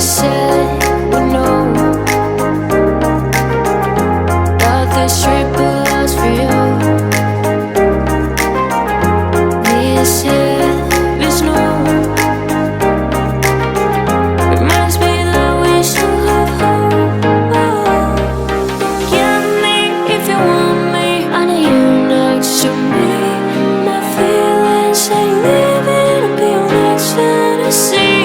said we know that this trip will last for you. This is no reminds me that we still have hope. Get me if you want me. I need you next to me. My feelings ain't leaving. I'll be your next fantasy.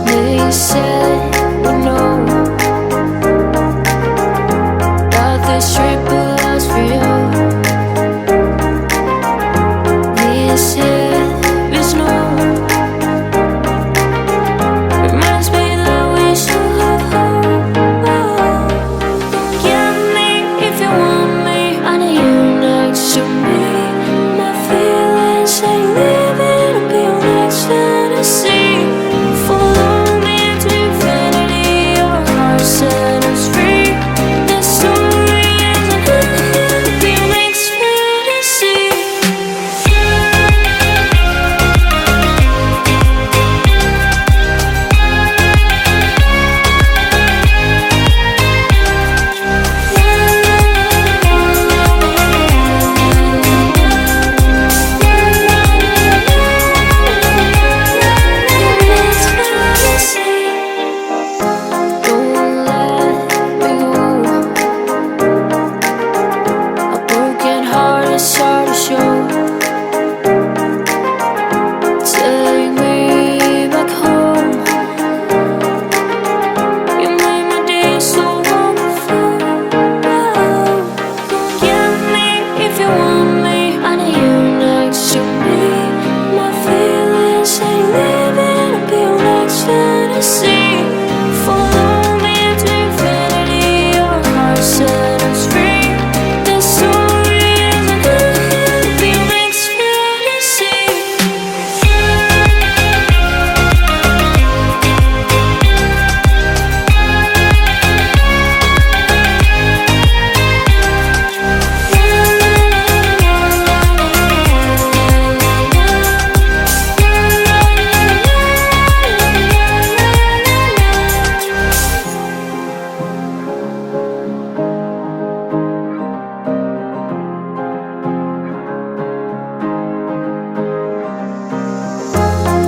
They said we know that this trip will last for you. This is no reminds me that we still have hope. Get me if you want me. I need you next to me. My feelings ain't leaving. I'll be your next fantasy.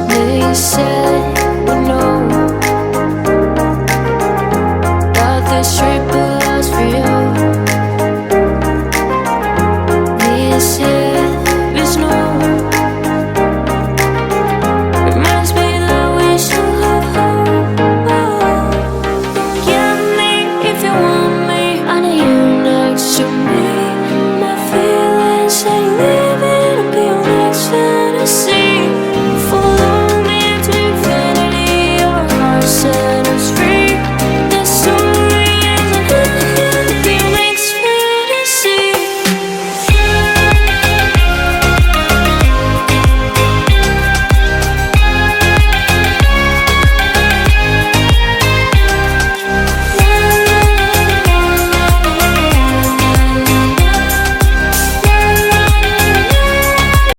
They said